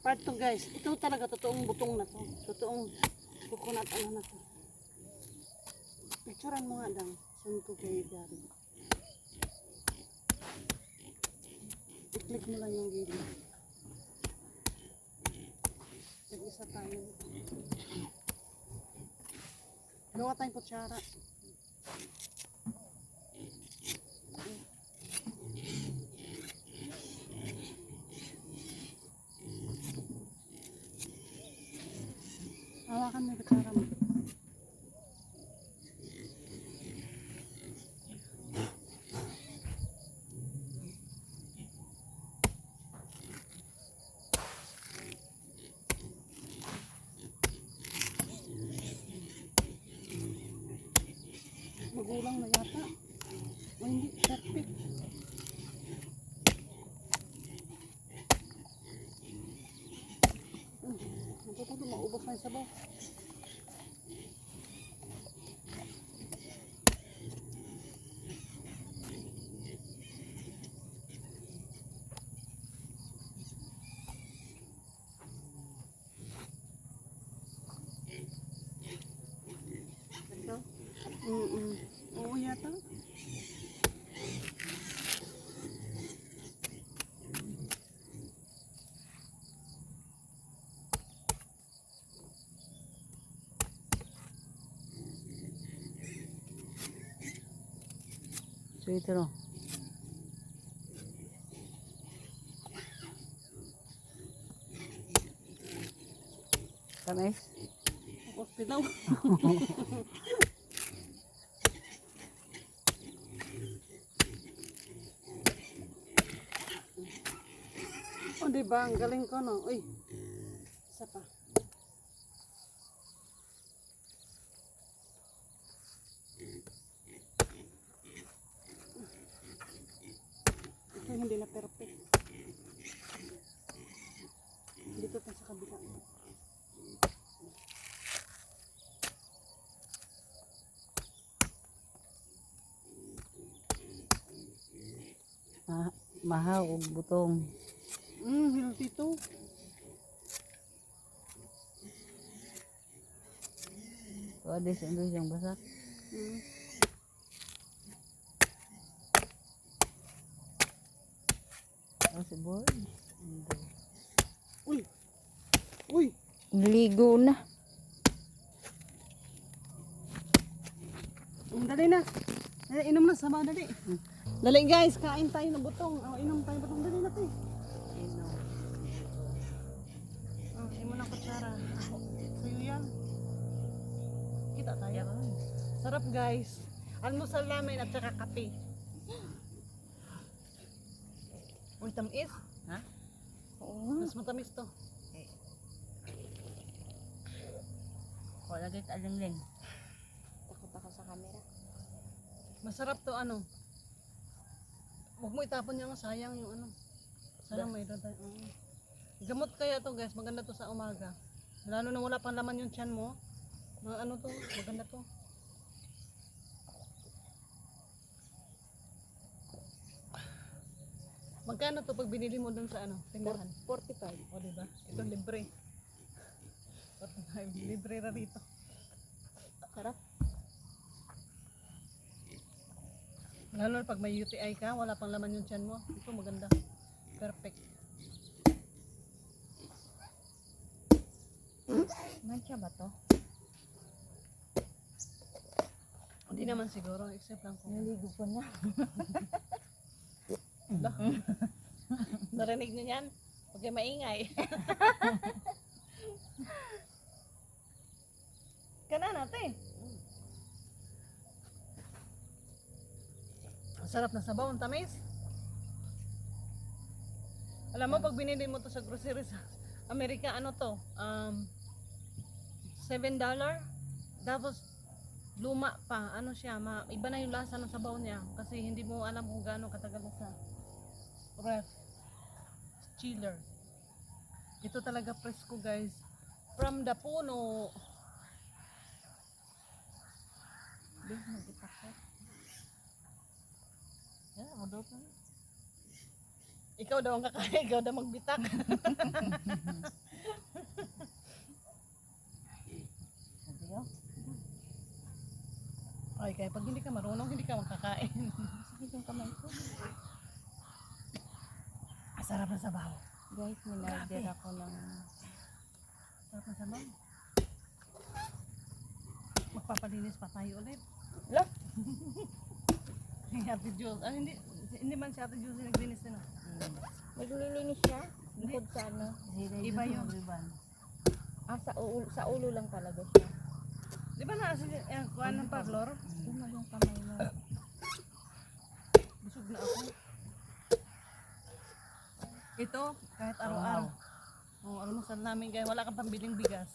Part 2 guys. Ito talaga totoong butong na to. Totoong coconut ano na to. Picturean mo nga lang. Saan ko kayo galing. I-click mo lang yung video. Nag-isa tayo. Gawa tayong kutsara. Hawakan mo yung kutsara mo. Magulang na yata. O hindi, perfect. Natututo, maubos na yung sabaw. Ito? Oo yata. So ito no. Tamis? Hospital. Oh, diba? Ang galing ko, no? Uy. Isa pa. Ito hindi na perfect. Dito pa sa kabila. Mahaw o butong. Healthy to. So, adis yung basak. Oh, si boy. Uy! Uy! Ligo na. Dali na. Inom na sama, dali. Dali guys, kain tayo ng butong. Inom tayo ng butong. Dali na tayo. Inom. Inom ng kutsara. Sa'yo yan. Kita tayo. Sarap guys. Almusal namin at saka kape. Uy, tamis. Ha? Oo. Mas matamis to. Wala kahit alingling. Takot ako sa camera. Masarap to ano. Huwag mo itapon yung sayang yung ano. Sayang may dada. Gamot kaya to guys. Maganda to sa umaga. Lalo na wala pang laman yung tiyan mo. Mga ano to. Maganda to. Magkano to pag binili mo dun sa ano? Tindahan? 45. O diba? Ito libre. 45. Libre na rito. Sarap. Lalo na pag may UTI ka, wala pang laman yung tiyan mo. Ito maganda. Perfect. Mancha ba to? Hindi naman siguro. Except lang kung naligo ko na. Narinig nyo yan? Huwag kayo maingay. Kana natin. Sarap na sabaw, ang tamis. Alam mo, pag binili mo to sa grocery sa Amerika, ano to? $7. Tapos, luma pa. Ano siya, iba na yung lasa ng sabaw niya. Kasi hindi mo alam kung gaano katagal na sa ref. Chiller. Ito talaga presko guys. From the puno. Dito, mag-itak ko. Yeah, madot na. Ikaw daw ang kakain, ikaw daw magbitak. Sabi ko, Ay, kaya pag hindi ka marunong, hindi ka makakain. sakit yung kamay ko. Sarap na sabaw. Guys, minarder ako ng... Sarap na sabaw. Magpapalinis pa tayo ulit. Ala! Si Ate Jules. Ah, hindi man si Ate Jules yung naglinis din. Naglilinis siya. Bukod sa ano. Iba yun. Ah, sa ulo lang talaga siya. Di ba na, kuha ng parlor? Ano yung kamay mo? Busog na ako. Ito, kahit araw-araw. Oh, almusal namin guys, wala kang pambiling bigas.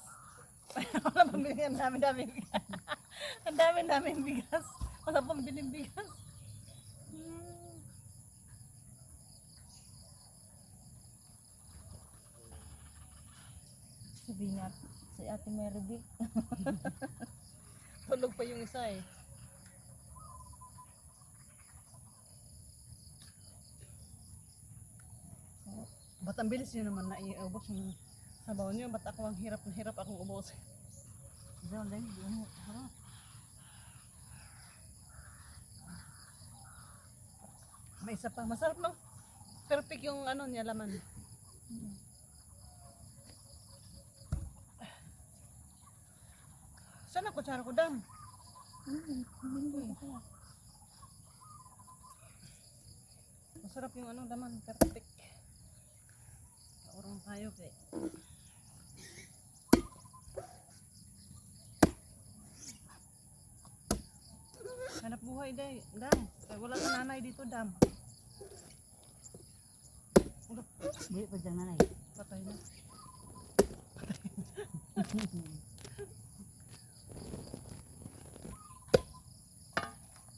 Wala pambiling, ang dami-daming bigas. Ang dami-daming bigas. Wala pambiling bigas. Sabihin nga si Ate Mervic. Tulog pa yung isa eh. Ba't ang bilis nyo naman na iubos yung sabaw nyo? Ba't ako ang hirap na hirap akong ubos? May isa pa. Masarap no? Perfect yung ano niya laman. Saan ang kutsara ko, Dam? Masarap yung ano laman. Perfect. Kaurong tayo kay. Hanap buhay day, Dam. Kaya wala ka nanay dito, Dam. Hindi pa dyan nanay. Patay na.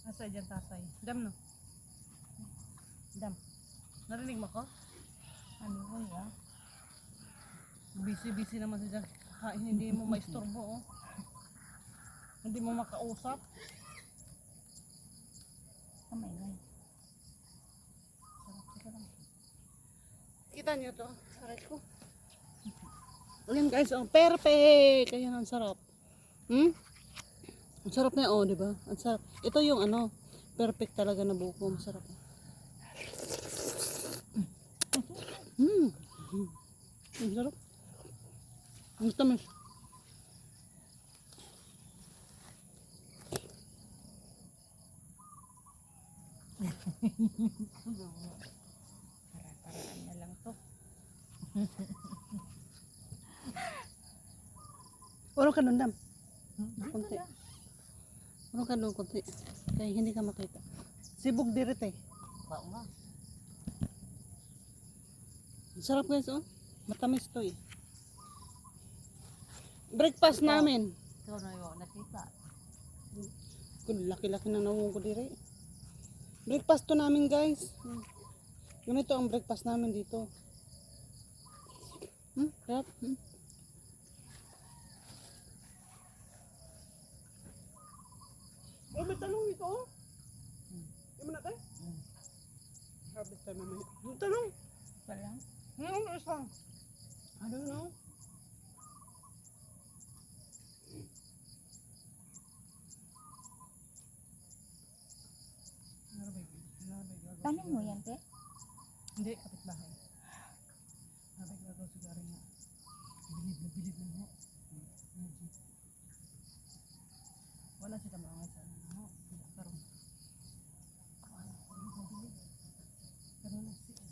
Asa dyan tatay? Dam no? Dam. Narinig mo ko? Ano ko ya? Busy-busy naman siya dyan. Hindi mo maistorbo oh. Hindi mo makausap. Kamay mo. Sarap siya lang. Kita niyo to? Aray ko. Ayan guys, oh, perfect! Ayan, ang sarap. Ang sarap na oh, di ba? Ang sarap. Ito yung ano, perfect talaga na buko. Masarap. Ang sarap. Ang tamis. Para-paraan na lang to. Urong ka nun, Dam. Kunti. Urong ka nun, kunti. Kaya hindi ka makita. Sibog dirit eh. Bao nga. Ang sarap guys, oh. Matamis to eh. Breakfast namin. Ikaw na yun, nakita. Kung laki-laki na nawong ko dire. Breakfast to namin guys. Ganito ang breakfast namin dito. Sarap. Oh, may talong ito oh. Hindi mo natin? Harvest time mamaya. Yung talong. Palang. Isang. I don't know. Tanim mo yan, te? Hindi, kapitbahay. Sabi ko ako siguro nga. Bilib na mo. Wala siya mga sa ano. Pero pero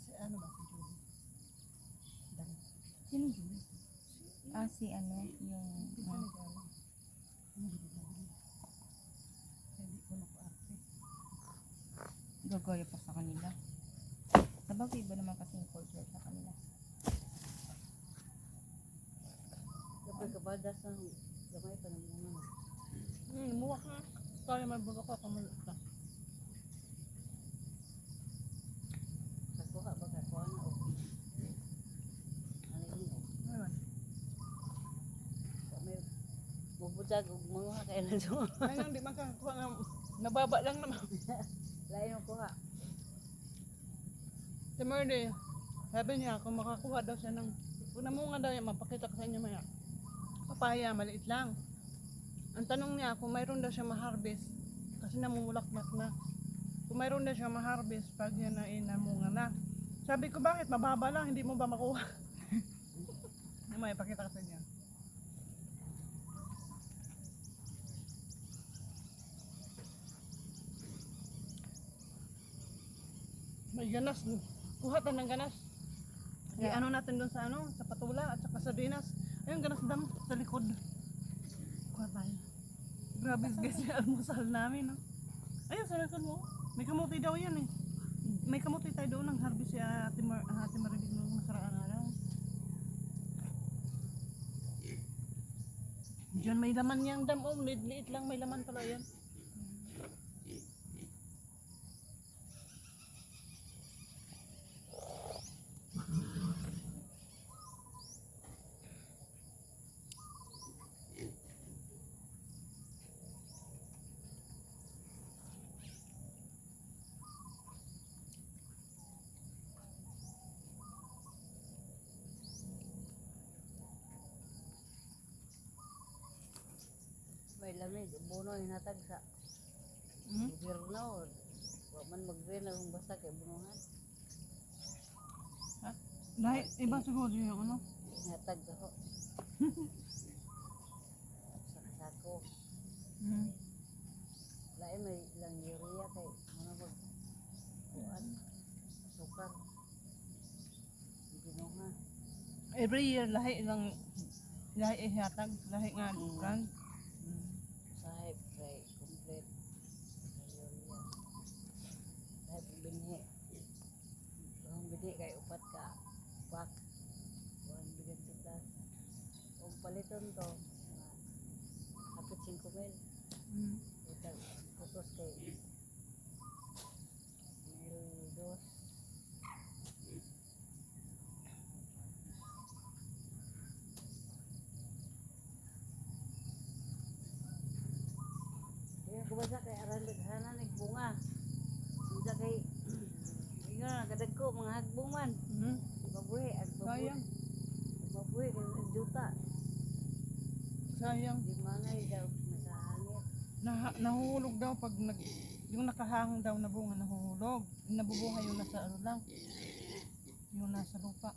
si ano ba si Julie? Dami. Sino yun? Ah, si ano, yung... Hindi ko nag-alam. Hindi ko nakaarte. Gagaya pa sa kanila. Sabagay iba naman kasi yung culture sa kanila. Kapag kabadas ng gamay pa ng mga Muwa ka. Kaya mabuga ko kamulit ka. kakuha ba kakuha na o ano yun o Ayun. may bubutag o mga kaya na doon Ay nang di makakuha nga. Nababa lang naman. lain mo kuha Si Marley, sabi niya kung makakuha daw siya ng, kung namunga daw yan, mapakita ko sa inyo maya. Papaya, maliit lang. Ang tanong niya kung mayroon daw siya ma-harvest, kasi namumulaklak na. Kung mayroon daw siya ma-harvest, pag yan na namunga na. Sabi ko, bakit? Mababa lang, hindi mo ba makuha? May pakita ko sa inyo. May ganas. Kuha tayo ng ganas. Ano natin doon sa ano, sa patula at saka sa dinas. Ayun, ganas dam sa likod. Kuha tayo. Grabe guys, yung almusal namin. No? Ayun, sa likod mo. May kamuti daw yan eh. May kamuti tayo doon ng harvest si Ate Maribig nung nakaraan araw. Diyan may laman yang dam. Oh, liit lang may laman pala yan. May lamig, buno hinatag sa gobyerno. Wa man mag-green na kung basta kay bunuhan. Dahil iba siguro yung ano. Hinatag ako. Sa kasako. Lain may ilang urea kay ano mag kuan sukar. Binuha. Every year lahi ihatag, lahi nga brand. Sahib kay complete urea. Sahib binhi. Ang binhi kay upat ka pak. Kuan bigan kita. Og paliton to hapit 5,000. Ito putos kay dos. Kaya kubasa kay aran daghanan nig bunga. Isa kay ingon kadag ko mga hagbong man. Mabuhi Sayang. Mabuhi kay juta. Sayang. Di mangay daw nakahangit. Nahuhulog daw pag yung nakahang daw na bunga nahuhulog. Nabubuhay yung nasa ano lang. Yung nasa lupa.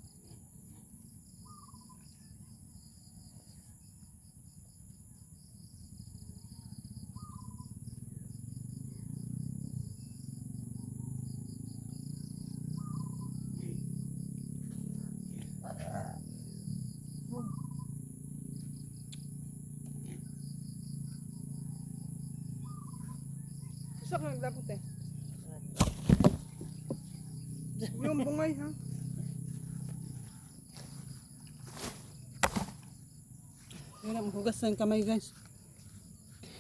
Isa ka nagdapot eh. Yung bungay ha. Yun ang hugas ng kamay guys.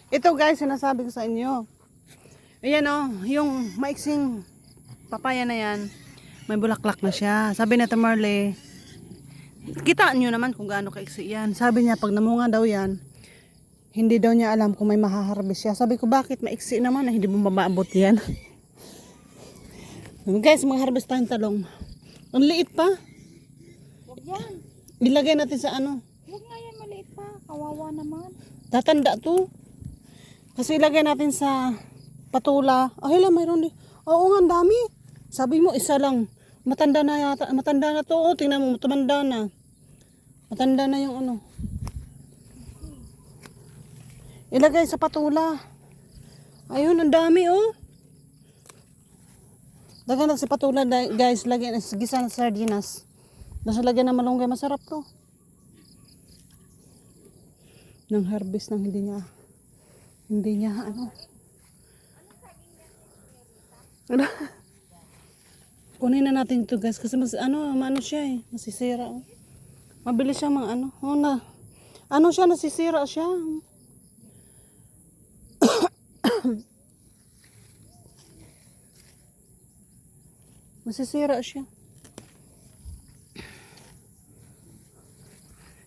Ito guys, sinasabi ko sa inyo. Ayan oh, yung maiksing papaya na yan, may bulaklak na siya. Sabi na Marley, kita nyo naman kung gaano kaiksi yan. Sabi niya pag namunga daw yan, hindi daw niya alam kung may mahaharbis siya. Sabi ko, bakit maiksi naman? Hindi mo mabaabot yan. Guys, mga harvest tayong talong. Ang liit pa. Huwag yan. Ilagay natin sa ano. Huwag nga yan, maliit pa. Kawawa naman. Tatanda to. Kasi ilagay natin sa patula. Ay lang, mayroon din. Oo nga, ang dami. Sabi mo, isa lang. Matanda na yata. Matanda na to. Oh, tingnan mo, matanda na. Matanda na yung ano. Ilagay sa patula. Ayun, ang dami oh. Dagan na sa patula guys. Lagyan gisa ng sardinas. Nasa lagyan ng malunggay. Masarap to. Nang harvest ng hindi niya ano. Kunin na natin ito guys. Kasi mas ano siya eh. Masisira oh. Mabilis siya mga ano. Oh, ano siya, nasisira siya. Masisira siya.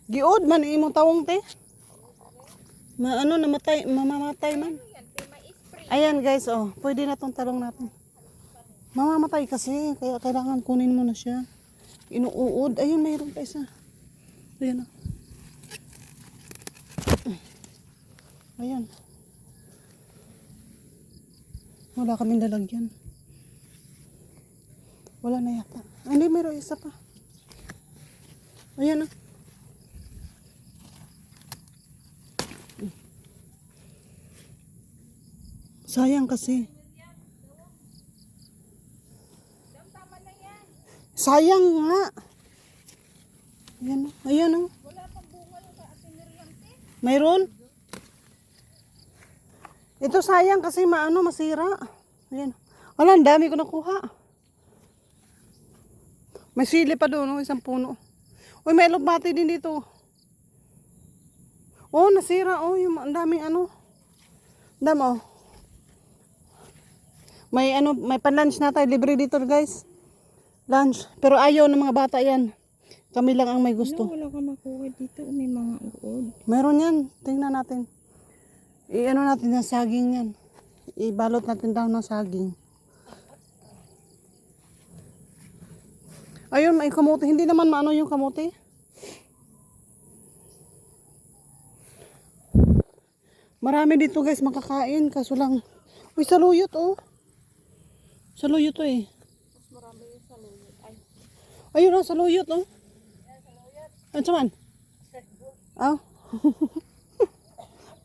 Giod man imong tawong te. Mamamatay man. Ayan guys, oh, pwede na tong talong natin. Mamamatay kasi, kaya kailangan kunin mo na siya. Inuud. Ayun, mayroon pa isa. Ayan. Ayan. Wala kaming lalagyan. Wala na yata. Hindi, mayroon isa pa. Ayan na. Sayang kasi. Sayang nga. Ayan na. Ayan na. Mayroon? Ito sayang kasi masira. Ayan. Wala, ang dami ko nakuha. May sili pa doon, no? Isang puno. Uy, may lupati din dito. Oh, nasira. Oh, yung ang daming Damo. May pan-lunch na tayo. Libre dito, guys. Lunch. Pero ayaw ng mga bata yan. Kami lang ang may gusto. Wala ka makuha dito. May mga uod. Meron yan. Tingnan natin. Natin yung saging yan. Ibalot natin daw ng saging. Ayun, may kamote. Hindi naman maano yung kamote. Marami dito guys makakain. Kaso lang. Uy, saluyot oh. Saluyot to eh. Mas marami yung saluyot. Ayun oh, saluyot oh. Ano saman? Oh.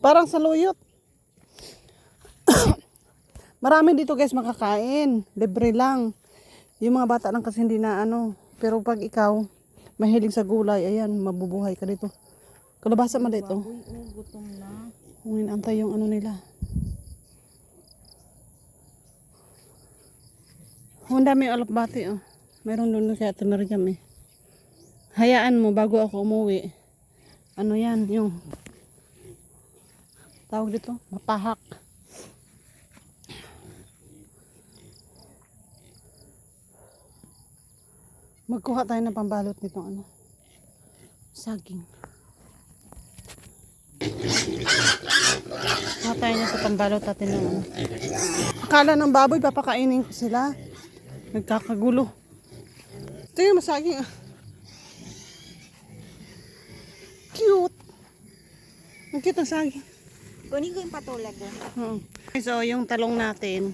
Parang saluyot. Marami dito guys makakain. Libre lang. Yung mga bata lang kasi hindi na Pero pag ikaw, mahilig sa gulay, ayan, mabubuhay ka dito. Kalabasa mo dito. Uy, gutom na. Kung inantay yung nila. Ang dami yung alokbati oh. Meron doon kaya Miriam eh. Hayaan mo bago ako umuwi. Ano yan, yung tawag dito, mapahak. Magkuha tayo ng pambalot nitong saging. Kuha tayo na sa pambalot natin ng Akala ng baboy, papakainin ko sila. Nagkakagulo. Ito yung masaging Cute. Ang cute ang saging. Kunin ko yung patula ko. So, yung talong natin,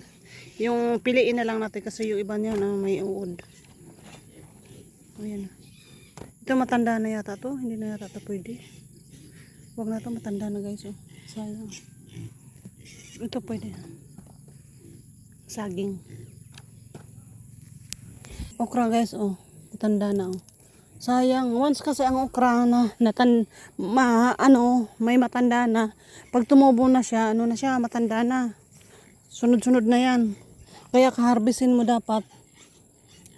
yung piliin na lang natin kasi yung iba niya may uod. Ayan. Ito matanda na yata to. Hindi na yata to pwede. Huwag na to, matanda na guys. Oh. Sayang. Ito pwede. Saging. Okra guys. Oh. Matanda na. Oh. Sayang. Once kasi ang okra na may matanda na. Pag tumubo na siya, matanda na. Sunod-sunod na yan. Kaya kaharbisin mo dapat.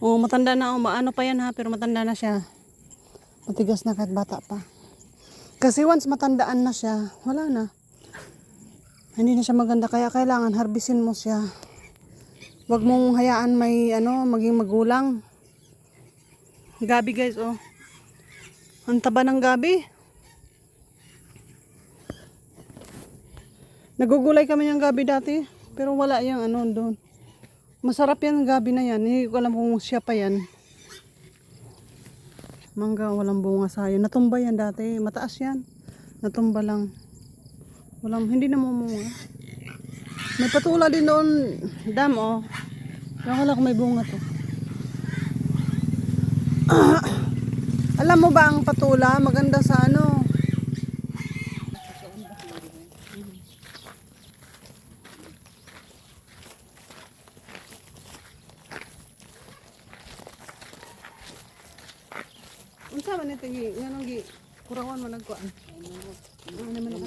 Oh, matanda na. Maano pa yan ha, pero matanda na siya. Matigas na kahit bata pa. Kasi once matandaan na siya, wala na. Hindi na siya maganda. Kaya kailangan harbisin mo siya. Huwag mong hayaan maging magulang. Gabi guys, oh. Ang taba ng gabi. Nagugulay kami ng gabi dati. Pero wala yung doon. Masarap yan gabi na yan. Hindi ko alam kung siya pa yan. Mangga, walang bunga sayang. Natumba yan dati. Mataas yan. Natumba lang. Hindi na mumunga. May patula din doon. Dam, oh. Wala kung may bunga to. Alam mo ba ang patula? Maganda sa unsa man ito nganong gi kurawan man nagkuan. Ano naman ako.